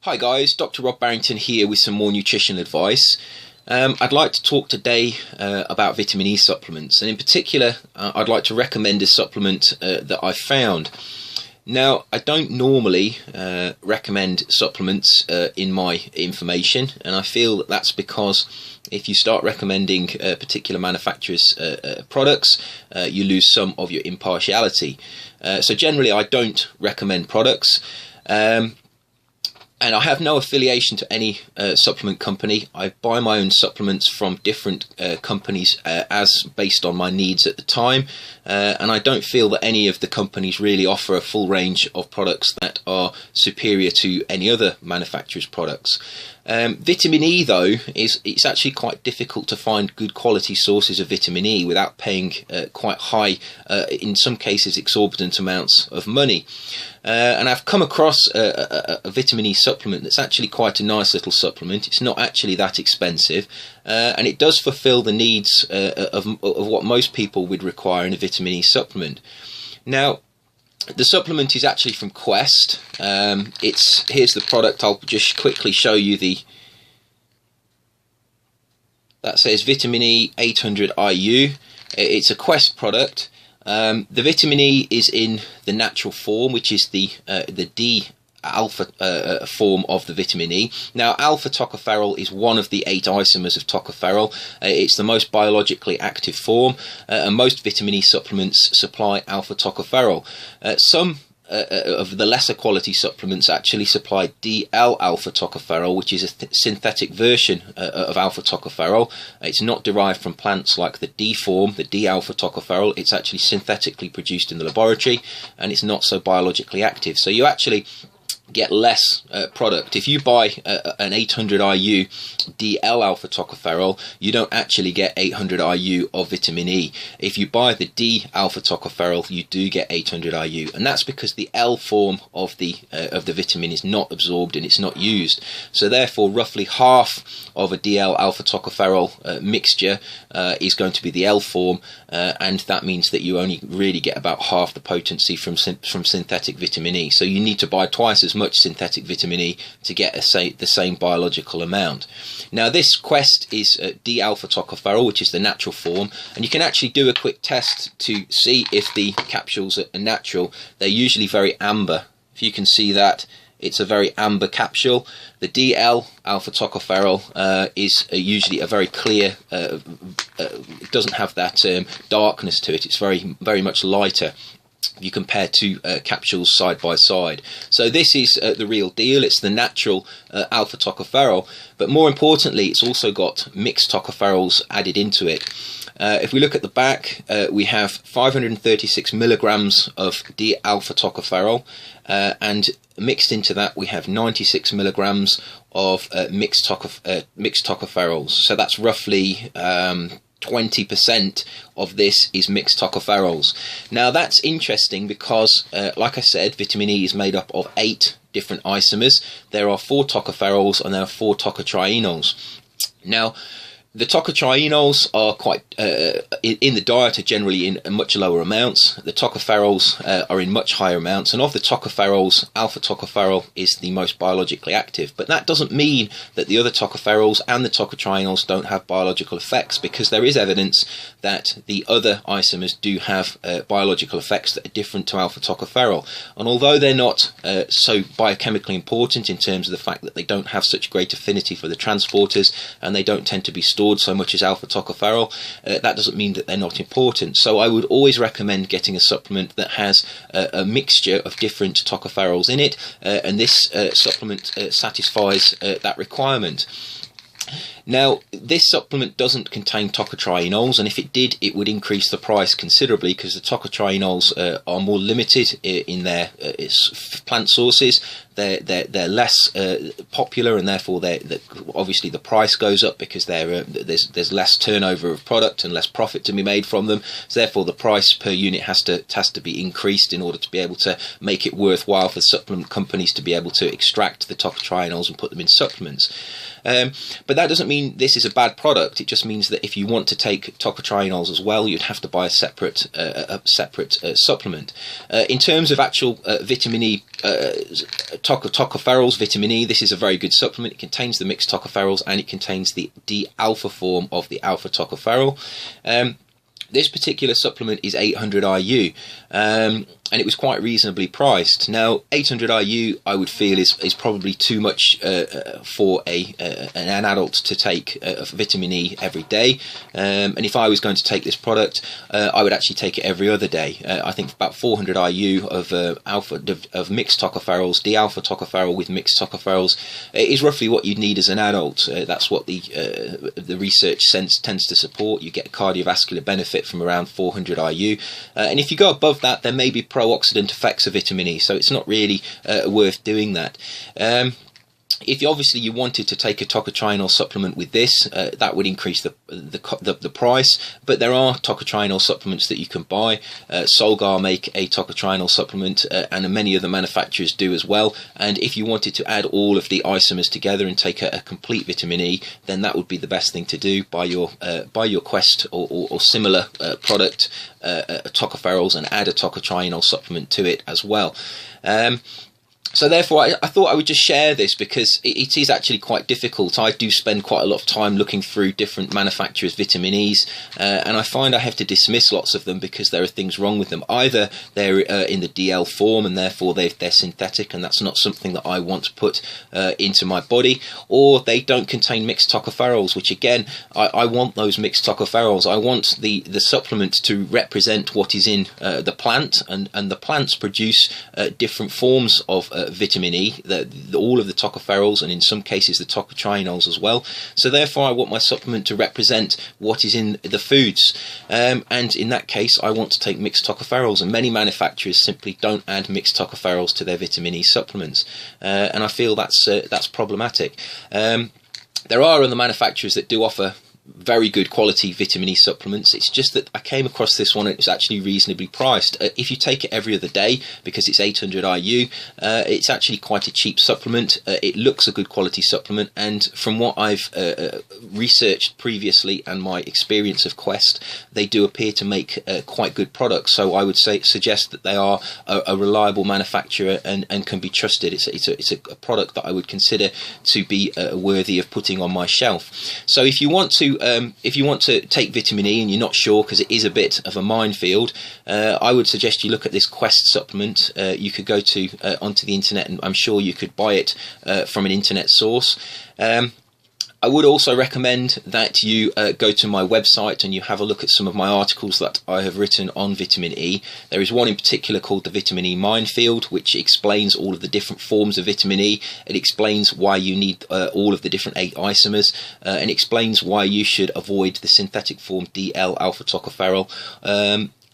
Hi guys, Dr. Rob Barrington here with some more nutritional advice. I'd like to talk today about vitamin E supplements, and in particular I'd like to recommend a supplement that I've found. Now, I don't normally recommend supplements in my information, and I feel that that's because if you start recommending particular manufacturers' products, you lose some of your impartiality. So generally I don't recommend products. And I have no affiliation to any supplement company. I buy my own supplements from different companies as based on my needs at the time. And I don't feel that any of the companies really offer a full range of products that are superior to any other manufacturer's products. Vitamin E, though, it's actually quite difficult to find good quality sources of vitamin E without paying quite high, in some cases exorbitant amounts of money. And I've come across a vitamin E supplement that's actually quite a nice little supplement. It's not actually that expensive, and it does fulfill the needs of what most people would require in a vitamin E supplement. Now, the supplement is actually from Quest. Here's the product. I'll just quickly show you that says vitamin E 800 IU. It's a Quest product. The vitamin E is in the natural form, which is the D alpha form of the vitamin E. Now, alpha tocopherol is one of the 8 isomers of tocopherol. It's the most biologically active form, and most vitamin E supplements supply alpha tocopherol. Some of the lesser quality supplements actually supply DL alpha tocopherol, which is a synthetic version of alpha tocopherol. It's not derived from plants like the D form, the D alpha tocopherol. It's actually synthetically produced in the laboratory, and it's not so biologically active. So you actually get less product. If you buy an 800 IU DL alpha tocopherol, you don't actually get 800 IU of vitamin E. If you buy the D alpha tocopherol, you do get 800 IU, and that's because the L form of the vitamin is not absorbed and it's not used. So therefore, roughly half of a DL alpha tocopherol mixture is going to be the L form, and that means that you only really get about half the potency from synthetic vitamin E. So you need to buy twice as much synthetic vitamin E to get the same biological amount. Now, this Quest is D alpha tocopherol, which is the natural form, and you can actually do a quick test to see if the capsules are natural. They're usually very amber. If you can see that, it's a very amber capsule. The DL alpha tocopherol is usually a very clear, it doesn't have that darkness to it. It's very much lighter. You compare two capsules side by side. So this is the real deal. It's the natural alpha tocopherol, but more importantly, it's also got mixed tocopherols added into it. If we look at the back, we have 536 milligrams of D alpha tocopherol, and mixed into that we have 96 milligrams of mixed tocopherols. So that's roughly 20% of this is mixed tocopherols. Now, that's interesting because, like I said, vitamin E is made up of 8 different isomers. There are 4 tocopherols and there are 4 tocotrienols. Now, the tocotrienols are quite in the diet are generally in much lower amounts. The tocopherols are in much higher amounts, and of the tocopherols, alpha tocopherol is the most biologically active. But that doesn't mean that the other tocopherols and the tocotrienols don't have biological effects, because there is evidence that the other isomers do have biological effects that are different to alpha tocopherol. And although they're not so biochemically important in terms of the fact that they don't have such great affinity for the transporters and they don't tend to be stored so much as alpha tocopherol, that doesn't mean that they're not important. So I would always recommend getting a supplement that has a mixture of different tocopherols in it, and this supplement satisfies that requirement. Now, this supplement doesn't contain tocotrienols, and if it did, it would increase the price considerably, because the tocotrienols are more limited in their plant sources. They're less popular, and therefore obviously the price goes up, because there's less turnover of product and less profit to be made from them. So therefore the price per unit has to be increased in order to be able to make it worthwhile for supplement companies to be able to extract the tocotrienols and put them in supplements. But that doesn't mean this is a bad product. It just means that if you want to take tocotrienols as well, you'd have to buy a separate supplement. In terms of actual vitamin E, tocopherols, vitamin E, this is a very good supplement. It contains the mixed tocopherols and it contains the D-alpha form of the alpha tocopherol. This particular supplement is 800 IU, and it was quite reasonably priced. Now, 800 IU, I would feel, is probably too much for an adult to take vitamin E every day. And if I was going to take this product, I would actually take it every other day. I think about 400 IU of mixed tocopherols, D-alpha tocopherol with mixed tocopherols, is roughly what you'd need as an adult. That's what the research tends to support. You get cardiovascular benefit from around 400 IU, and if you go above that, there may be pro-oxidant effects of vitamin E, so it's not really worth doing that. If you wanted to take a tocotrienol supplement with this, that would increase the price. But there are tocotrienol supplements that you can buy. Solgar make a tocotrienol supplement, and many other manufacturers do as well. And if you wanted to add all of the isomers together and take a complete vitamin E, then that would be the best thing to do. Buy your Quest or similar product, tocopherols, and add a tocotrienol supplement to it as well. So therefore, I thought I would just share this because it is actually quite difficult. I do spend quite a lot of time looking through different manufacturers' vitamin E's, and I find I have to dismiss lots of them because there are things wrong with them. Either they're in the DL form and therefore they're synthetic, and that's not something that I want to put into my body, or they don't contain mixed tocopherols, which again, I want those mixed tocopherols. I want the supplement to represent what is in the plant, and the plants produce different forms of vitamin E, all of the tocopherols, and in some cases the tocotrienols as well. So therefore I want my supplement to represent what is in the foods, and in that case I want to take mixed tocopherols, and many manufacturers simply don't add mixed tocopherols to their vitamin E supplements, and I feel that's problematic. There are other manufacturers that do offer very good quality vitamin E supplements. It's just that I came across this one and it was actually reasonably priced. If you take it every other day, because it's 800 IU, it's actually quite a cheap supplement. It looks a good quality supplement, and from what I've researched previously and my experience of Quest, they do appear to make quite good products. So I would suggest that they are a reliable manufacturer and can be trusted. It's a product that I would consider to be worthy of putting on my shelf. So if you want to take vitamin E and you're not sure, because it is a bit of a minefield, I would suggest you look at this Quest supplement. You could go onto the internet, and I'm sure you could buy it from an internet source. I would also recommend that you go to my website and you have a look at some of my articles that I have written on vitamin E. There is one in particular called the Vitamin E Minefield, which explains all of the different forms of vitamin E. It explains why you need all of the different 8 isomers, and explains why you should avoid the synthetic form DL-alpha tocopherol.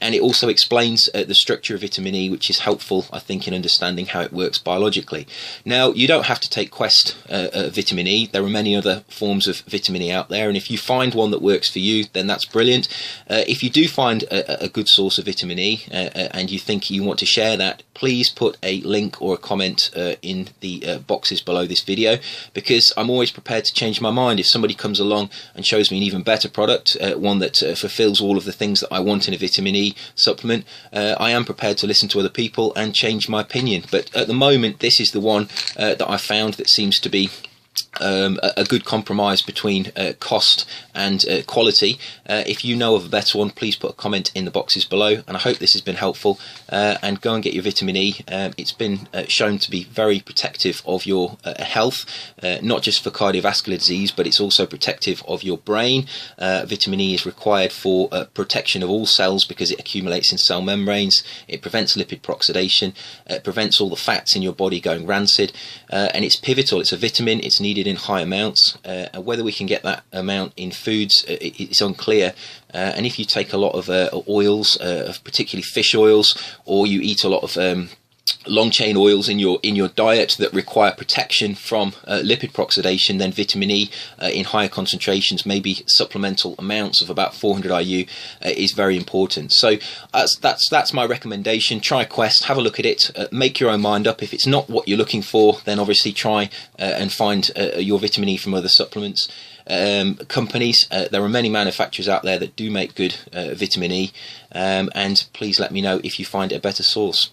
And it also explains the structure of vitamin E, which is helpful, I think, in understanding how it works biologically. Now, you don't have to take Quest vitamin E. There are many other forms of vitamin E out there, and if you find one that works for you, then that's brilliant. If you do find a good source of vitamin E and you think you want to share that, please put a link or a comment in the boxes below this video, because I'm always prepared to change my mind. If somebody comes along and shows me an even better product, one that fulfills all of the things that I want in a vitamin E supplement, I am prepared to listen to other people and change my opinion. But at the moment, this is the one that I found that seems to be a good compromise between cost and quality. If you know of a better one, please put a comment in the boxes below, and I hope this has been helpful. And go and get your vitamin E. It's been shown to be very protective of your health, not just for cardiovascular disease, but it's also protective of your brain. Vitamin E is required for protection of all cells because it accumulates in cell membranes. It prevents lipid peroxidation, it prevents all the fats in your body going rancid, and it's pivotal. It's a vitamin, it's needed in high amounts. Whether we can get that amount in foods, it's unclear. And if you take a lot of oils, particularly fish oils, or you eat a lot of long chain oils in your diet that require protection from lipid peroxidation, then vitamin E in higher concentrations, maybe supplemental amounts of about 400 IU, is very important. So that's my recommendation. Try Quest, have a look at it, make your own mind up. If it's not what you're looking for, then obviously try and find your vitamin E from other supplements. companies. There are many manufacturers out there that do make good vitamin E, and please let me know if you find a better source.